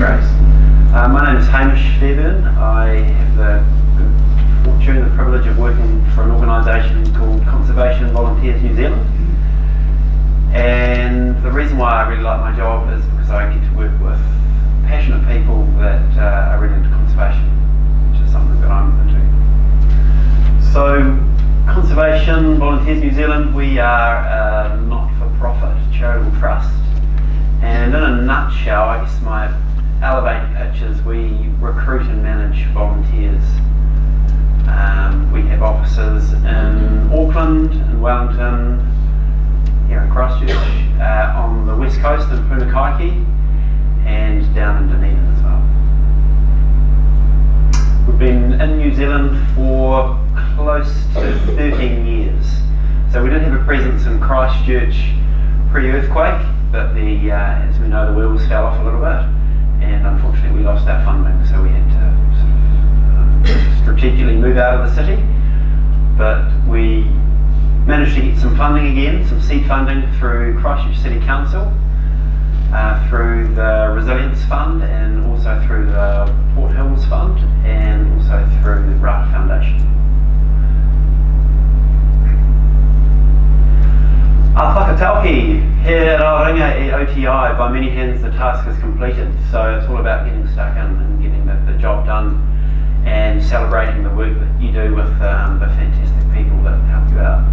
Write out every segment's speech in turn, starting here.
Grace. My name is Hamish Fairbairn. I have the good fortune, the privilege of working for an organisation called Conservation Volunteers New Zealand. And the reason why I really like my job is because I get to work with passionate people that are really into conservation, which is something that I'm into. So, Conservation Volunteers New Zealand, we are a not-for-profit charitable trust. And in a nutshell, I guess my elevator pitch is we recruit and manage volunteers. We have offices in Auckland, in Wellington, here in Christchurch, on the west coast in Punakaiki, and down in Dunedin as well. We've been in New Zealand for close to 13 years. So we did have a presence in Christchurch pre-earthquake, but as we know, the wheels fell off a little bit, and unfortunately we lost our funding, so we had to sort of, strategically move out of the city. But we managed to get some funding again, some seed funding through Christchurch City Council, through the Resilience Fund, and also through the Port Hills Fund, and also through the Rata Foundation. Whakatauki, he ringa e OTI, by many hands the task is completed. So it's all about getting stuck in and getting the job done and celebrating the work that you do with the fantastic people that help you out.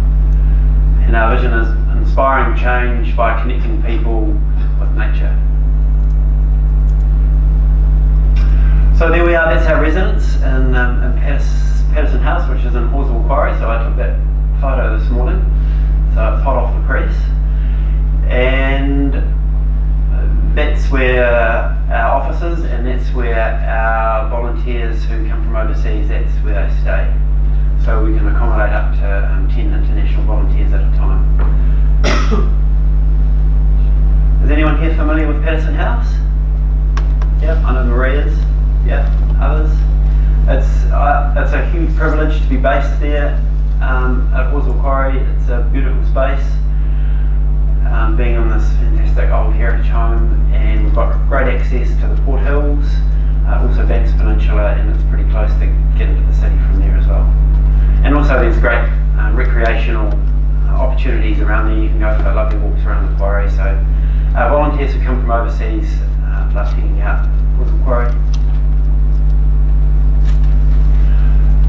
And our vision is inspiring change by connecting people with nature. So there we are, that's our residence in Patterson House, which is in Horswell Quarry. So I took that photo this morning. So it's hot off the press, and that's where our office is, and that's where our volunteers who come from overseas, that's where they stay. So we can accommodate up to 10 international volunteers at a time. Is anyone here familiar with Patterson House? Yeah, I know Marie is. Yeah, others. It's a huge privilege to be based there. At Horswell Quarry. It's a beautiful space, being in this fantastic old heritage home, and we've got great access to the Port Hills, also Banks Peninsula, and it's pretty close to get into the city from there as well. And also there's great recreational opportunities around there. You can go for lovely walks around the quarry, so volunteers who come from overseas love hanging out at Horswell Quarry.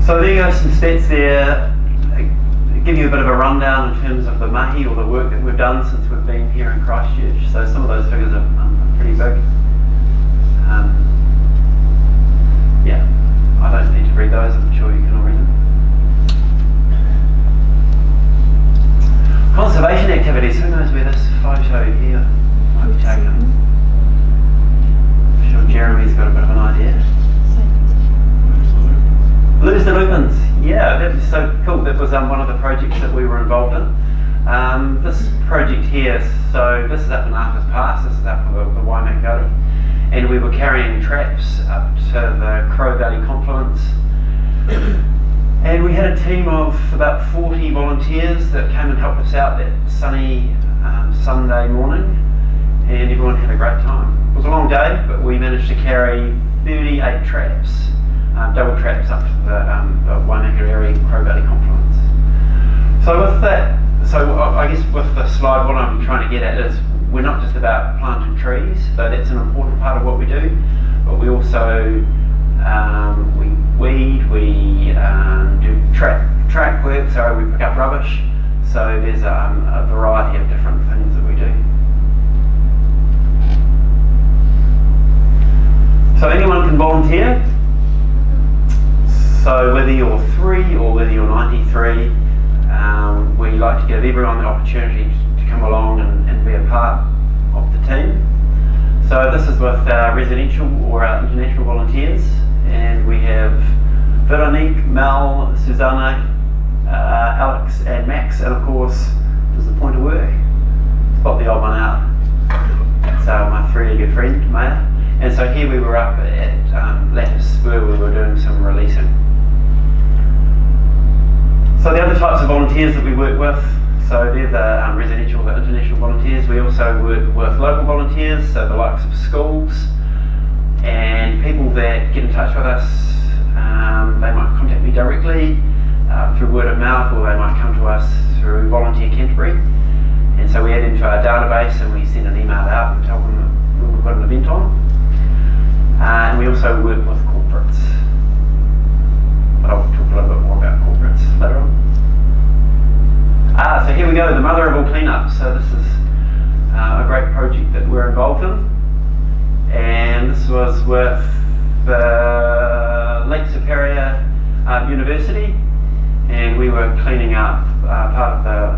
So there you go, some stats there. Give you a bit of a rundown in terms of the mahi, or the work that we've done since we've been here in Christchurch. So some of those figures are pretty big. Yeah, I don't need to read those, I'm sure you can all read them. Conservation activities, who knows where this photo here might be taken? I'm sure Jeremy's got a bit of an idea. Lose the Lupins, yeah, that was so cool. That was one of the projects that we were involved in. This project here, so this is up in Arthur's Pass, this is up the Waimea Gully, and we were carrying traps up to the Crow Valley confluence, and we had a team of about 40 volunteers that came and helped us out that sunny Sunday morning, and everyone had a great time. It was a long day, but we managed to carry 38 traps. Double traps up to the Waimakariri Crow Valley confluence. So with that, I guess with the slide, what I'm trying to get at is we're not just about planting trees, though that's an important part of what we do, but we also we weed, we do track work, so we pick up rubbish. So there's a variety of different things that we do. So anyone can volunteer. So whether you're 3 or whether you're 93, we like to give everyone the opportunity to come along and be a part of the team. So this is with our residential or our international volunteers, and we have Veronique, Mel, Susanna, Alex and Max, and of course, there's the point of work. Spot the old one out. That's my 3-legged friend, Maya. And so here we were up at Lattice where we were doing some releasing. So the other types of volunteers that we work with, so they're the residential, the international volunteers. We also work with local volunteers, so the likes of schools, that get in touch with us, they might contact me directly through word of mouth, or they might come to us through Volunteer Canterbury. And so we add into our database and we send an email out and tell them that we've got an event on. And we also work with corporates. But I'll talk a little bit more about corporates later on. So here we go, the mother of all cleanups. So this is a great project that we're involved in. And this was with the Lake Superior University. And we were cleaning up part of the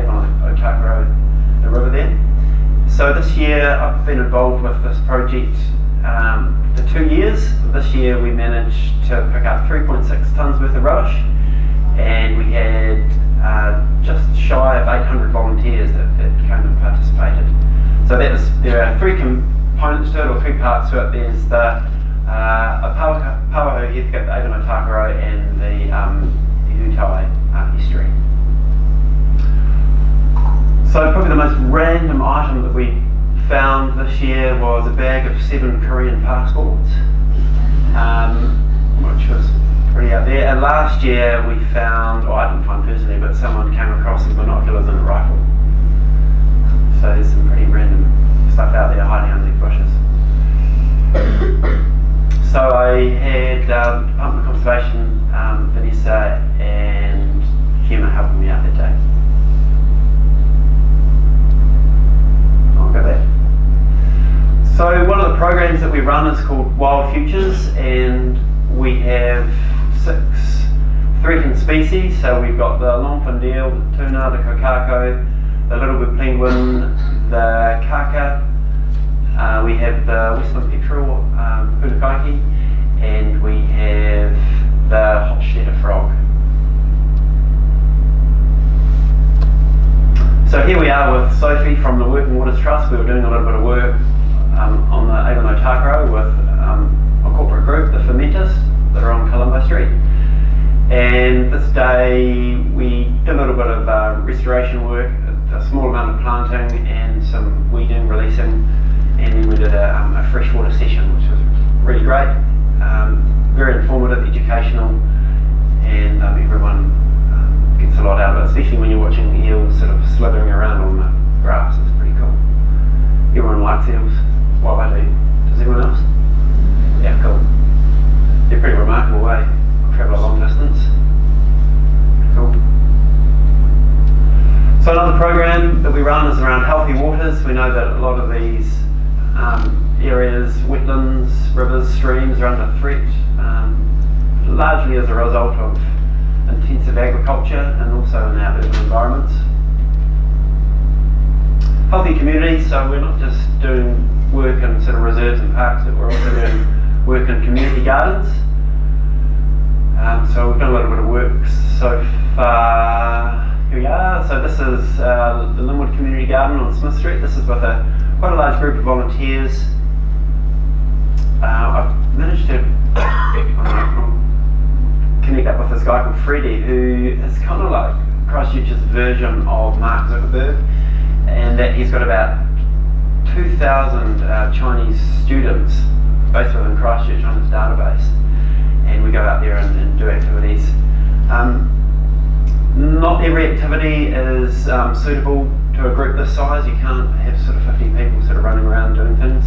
Avon-Otakaro, the river there. So this year I've been involved with this project for 2 years. This year we managed to pick up 3.6 tonnes worth of rubbish, and we had just shy of 800 volunteers that came and participated. So there are 3 components to it, or 3 parts to it. There's the Pawaho Heathcote, the Avon-Otakaro, and the Utai estuary. So probably the most random item that we found this year was a bag of 7 Korean passports, which was pretty out there. And last year we found, or I didn't find personally, but someone came across some binoculars and a rifle. So there's some pretty random stuff out there hiding under these bushes. So I had Department of Conservation, Vanessa and Gemma helping me out that day. I'll go there. So one of the programs that we run is called Wild Futures, and we have 6 threatened species. So we've got the longfin deer, the tuna, the kokako, the little-bit penguin, the kaka. We have the western petrel, punakaiki, and we have the hot shedder frog. So here we are with Sophie from the Working Waters Trust. We were doing a little bit of work on the Avon-Otakaro with a corporate group, the Fermenters, that are on Colombo Street. And this day we did a little bit of restoration work, a small amount of planting and some weeding, releasing, and then we did a freshwater session, which was really great, very informative, educational, and everyone gets a lot out of it, especially when you're watching eels sort of slithering around on the grass. It's pretty cool. Everyone likes eels. Well, I do. Does everyone else? Yeah, cool. They're pretty remarkable, eh? Travel a long distance. Cool. So another program that we run is around healthy waters. We know that a lot of these areas, wetlands, rivers, streams are under threat, largely as a result of intensive agriculture and also in our urban environments. Healthy communities, so we're not just doing work in sort of reserves and parks, but we're also doing work in community gardens. So we've done a little bit of work so far. Here we are. So this is the Linwood Community Garden on Smith Street. This is with quite a large group of volunteers. I've managed to connect up with this guy called Freddie, who is kind of like Christchurch's version of Mark Zuckerberg, and that he's got about 2,000 Chinese students based within Christchurch on his database, and we go out there and do activities. Not every activity is suitable to a group this size. You can't have sort of 50 people sort of running around doing things.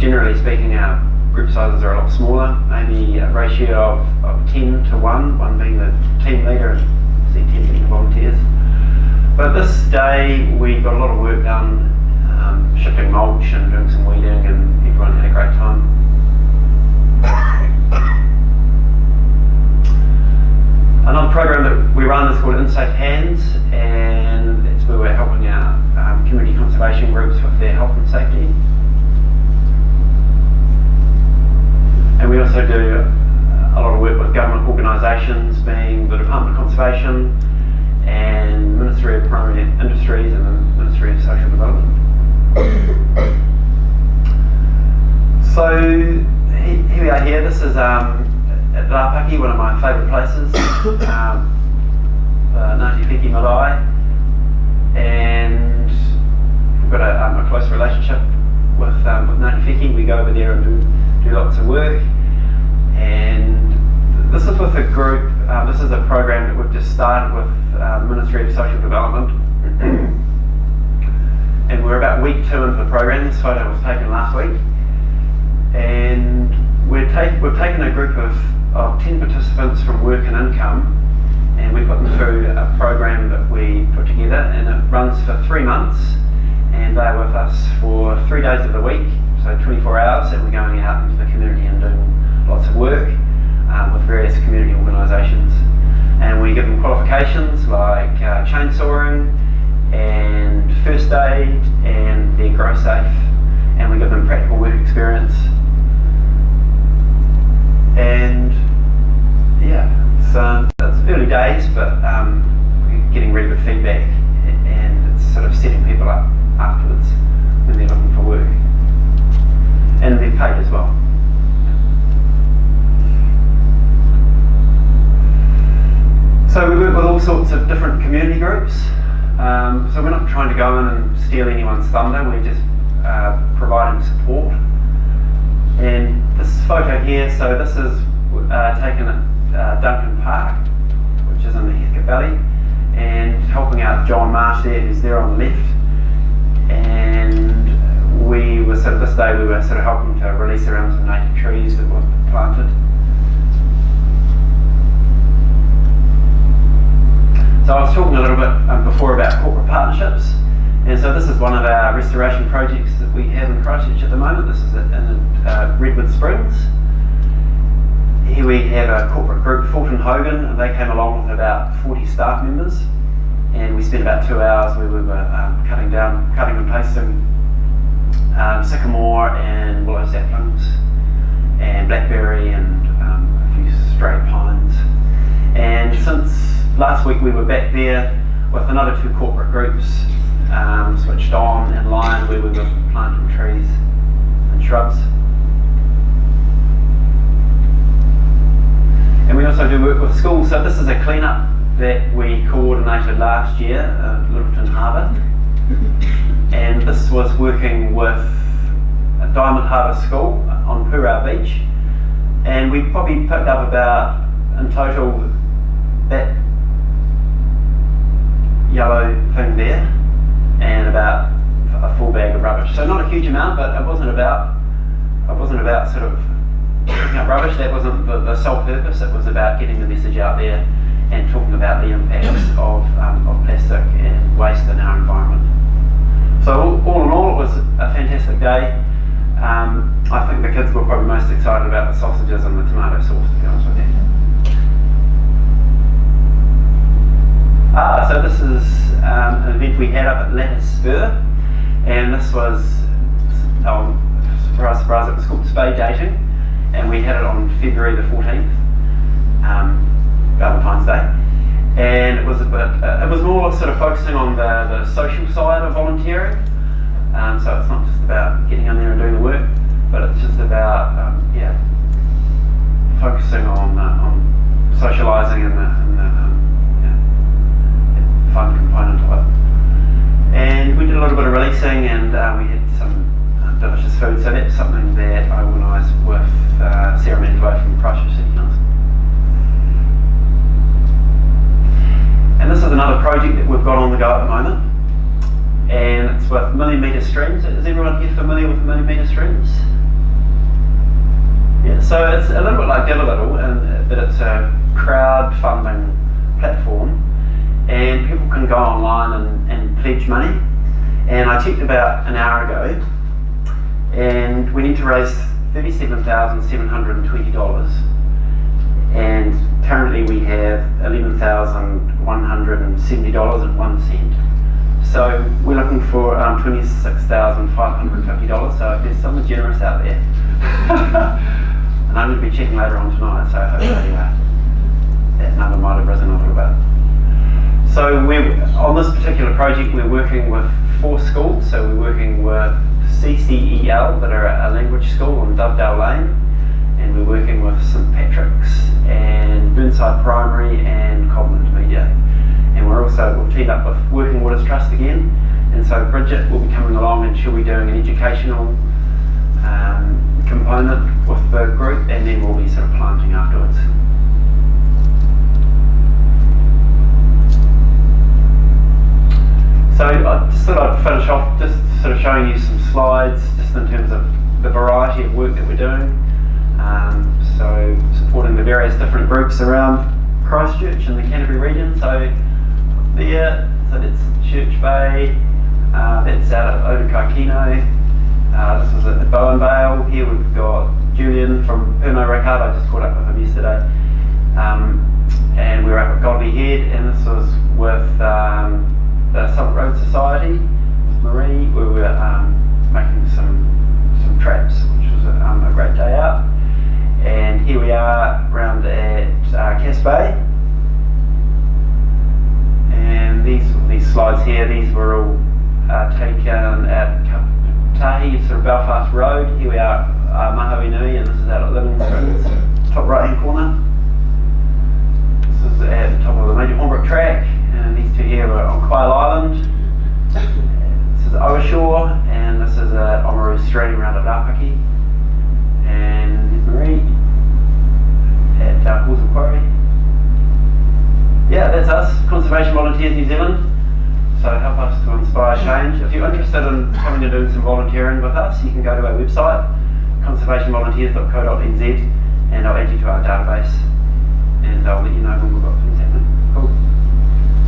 Generally speaking, our group sizes are a lot smaller, maybe a ratio of 10 to 1, 1 being the team leader and 10 being the volunteers. But this day we got a lot of work done, shifting mulch and doing some weeding, and everyone had a great time. Another program that we run is called In Safe Hands, and it's where we're helping out community conservation groups with their health and safety. And we also do a lot of work with government organisations, being the Department of Conservation and Ministry of Primary Industries and the Ministry of Social Development. So here we are here. This is at Rapaki, one of my favourite places, Ngāti Whiki Marae, and we've got a close relationship with Ngāti Whiki. We go over there and do do lots of work. And this is with a group, this is a program that we've just started with the Ministry of Social Development. And we're about week 2 into the program. This photo was taken last week. And we've taken a group of 10 participants from work and income, and we put them through a program that we put together, and it runs for 3 months, and they're with us for 3 days of the week, so 24 hours, and we're going out into the community and doing lots of work with various community organisations. And we give them qualifications like chainsawing and first aid and their grow safe, and we give them practical work experience. And yeah, so it's early days, but we're getting really good feedback, and it's sort of setting people up afterwards when they're looking for work, and they're paid as well. So we work with all sorts of different community groups. So we're not trying to go in and steal anyone's thunder, we're just providing support. And this photo here, so this is taken at Duncan Park, which is in the Heathcote Valley, and helping out John Marsh there, who's there on the left. And we were sort of, this day we were sort of helping to release around some native trees that were planted. So I was talking a little bit before about corporate partnerships, and so this is one of our restoration projects that we have in Christchurch at the moment. This is in Redwood Springs. Here we have a corporate group, Fulton Hogan, and they came along with about 40 staff members, and we spent about 2 hours where we were cutting and pasting sycamore and willow saplings and blackberry and a few stray pines. And since last week we were back there with another 2 corporate groups, switched on and lined, where we were planting trees and shrubs. And we also do work with schools. So this is a clean-up that we coordinated last year at Littleton Harbour, and this was working with Diamond Harbour School on Purau Beach, and we probably picked up about, in total, that yellow thing there, and about a full bag of rubbish. So not a huge amount, but it wasn't about sort of picking up rubbish. That wasn't the sole purpose. It was about getting the message out there and talking about the impacts of plastic and waste in our environment. So all in all, it was a fantastic day. I think the kids were probably most excited about the sausages and the tomato sauce, to be honest with you. So this is an event we had up at Lattice Spur, and this was, surprise, surprise, it was called Spade Dating, and we had it on February the 14th, Valentine's Day, and it was more sort of focusing on the social side of volunteering. So it's not just about getting in there and doing the work, but it's just about focusing on socialising and the fun component of it. And we did a little bit of releasing, and we had some delicious food, so that's something that I organised with Sarah Mandeville from Christchurch City Council. And this is another project that we've got on the go at the moment, and it's with millimetre streams. Is everyone here familiar with millimetre streams? Yeah, so it's a little bit like Give a Little, but it's a crowdfunding platform, and people can go online and pledge money. And I checked about an hour ago, and we need to raise $37,720, and currently we have $11,170.01. So we're looking for $26,550. So if there's someone generous out there, and I'm going to be checking later on tonight, so hopefully that number might have risen a little bit. So on this particular project, we're working with 4 schools. So we're working with CCEL, that are a language school on Dovedale Lane, and we're working with St Patrick's and Burnside Primary and Cobham Intermediate. And we've teamed up with Working Waters Trust again, and so Bridget will be coming along, and she'll be doing an educational component with the group, and then we'll be sort of planting afterwards. So I just thought I'd finish off just sort of showing you some slides just in terms of the variety of work that we're doing. So supporting the various different groups around Christchurch and the Canterbury region. So there, so that's Church Bay, that's out of Odukaikino. This was at Bowen Vale. Here we've got Julian from Pernod Ricard. I just caught up with him yesterday. And we were up at Godley Head, and this was with the Summit Road Society with Marie. We were making some traps, which was a great day out. And here we are round at Cass Bay. And these slides here, these were all taken at Kaputahi, sort of Belfast Road. Here we are, Mahawi Nui, and this is out at Livingston, top right hand corner. This is at the top of the Major Hornbrook track, and these two here are on Kyle Island. This is Oashore, and this is at Oamaru Stream around at Rapaki. And there's Marie at Horsell Quarry. Yeah, that's us, Conservation Volunteers New Zealand. So help us to inspire change. If you're interested in coming and doing some volunteering with us, you can go to our website, conservationvolunteers.co.nz, and I'll add you to our database, and I'll let you know when we've got things happening. Cool.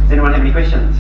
Does anyone have any questions?